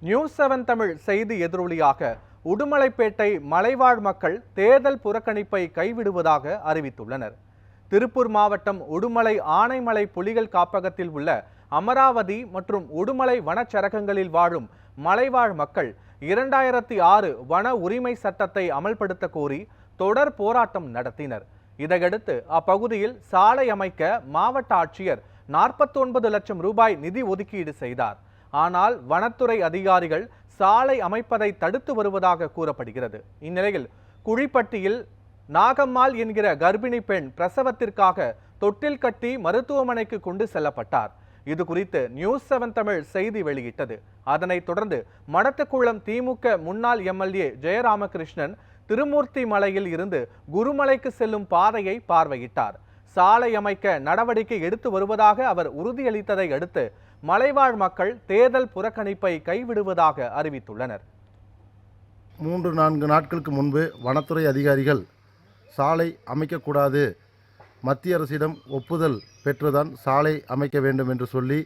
நியூஸ்7 தமிழ் செய்தி எதிரொலியாக உடுமலைப்பேட்டை மலைவாழ் மக்கள் தேர்தல் புறக்கணிப்பை கைவிடுவதாக அறிவித்துள்ளனர். திருப்பூர் மாவட்டம் உடுமலை ஆனைமலை புலிகள் காப்பகத்தில் உள்ள அமராவதி மற்றும் உடுமலை வனச்சரகங்களில் வாழும் மலைவாழ் மக்கள் 2006 வன உரிமை சட்டத்தை அமல்படுத்த கோரி தொடர் போராட்டம் நடத்தினர். இதையடுத்து அப்பகுதியில் சாலை அமைக்க மாவட்ட ஆட்சியர் 49 லட்சம் ரூபாய் நிதி ஒதுக்கீடு செய்தார். ஆனால் வனத்துறை அதிகாரிகள் சாலை அமைப்பதை தடுத்து வருவதாக கூறப்படுகிறது. இந்நிலையில் குழிப்பட்டியில் நாகம்மாள் என்கிற கர்ப்பிணி பெண் பிரசவத்திற்காக தொட்டில் கட்டி மருத்துவமனைக்கு கொண்டு செல்லப்பட்டார். இது குறித்து நியூஸ்7 தமிழ் செய்தி வெளியிட்டது. அதனைத் தொடர்ந்து மடத்துக்குளம் திமுக முன்னாள் எம்எல்ஏ ஜெயராமகிருஷ்ணன் திருமூர்த்தி மலையில் இருந்து குருமலைக்கு செல்லும் பாதையை பார்வையிட்டார். சாலை அமைக்க நடவடிக்கை எடுத்து வருவதாக அவர் உறுதியளித்ததை அடுத்து மலைவாழ் மக்கள் தேர்தல் புறக்கணிப்பை கைவிடுவதாக அறிவித்துள்ளனர். 3-4 நாட்களுக்கு முன்பு வனத்துறை அதிகாரிகள் சாலை அமைக்கக்கூடாது, மத்திய அரசிடம் ஒப்புதல் பெற்றுதான் சாலை அமைக்க வேண்டும் என்று சொல்லி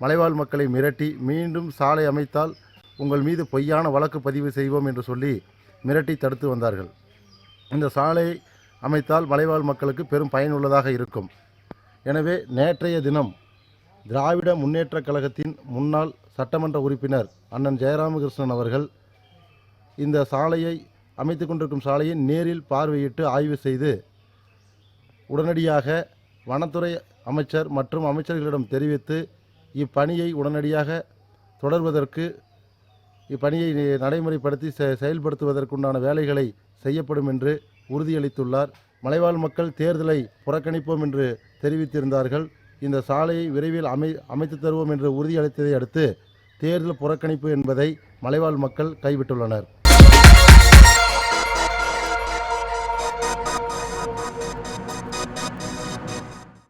மலைவாழ் மக்களை மிரட்டி, மீண்டும் சாலை அமைத்தால் உங்கள் மீது பொய்யான வழக்கு பதிவு செய்வோம் என்று சொல்லி மிரட்டி தடுத்து வந்தார்கள். இந்த சாலை அமைத்தால் மலைவாழ் மக்களுக்கு பெரும் பயனுள்ளதாக இருக்கும். எனவே நேற்றைய தினம் திராவிட முன்னேற்றக் கழகத்தின் முன்னாள் சட்டமன்ற உறுப்பினர் அண்ணன் ஜெயராமகிருஷ்ணன் அவர்கள் இந்த சாலையை அமைத்து கொண்டிருக்கும் சாலையை நேரில் பார்வையிட்டு ஆய்வு செய்து உடனடியாக வனத்துறை அமைச்சர் மற்றும் அமைச்சர்களிடம் தெரிவித்து இப்பணியை உடனடியாக தொடர்வதற்கு, இப்பணியை நடைமுறைப்படுத்தி செயல்படுத்துவதற்குண்டான வேலைகளை செய்யப்படும் என்று உறுதியளித்துள்ளார். மலைவாழ் மக்கள் தேர்தலை புறக்கணிப்போம் என்று தெரிவித்திருந்தார்கள். இந்த சாலையை விரைவில் அமைத்து தருவோம் என்று உறுதியளித்ததை அடுத்து தேர்தல் புறக்கணிப்பு என்பதை மலைவாழ் மக்கள் கைவிட்டுள்ளனர்.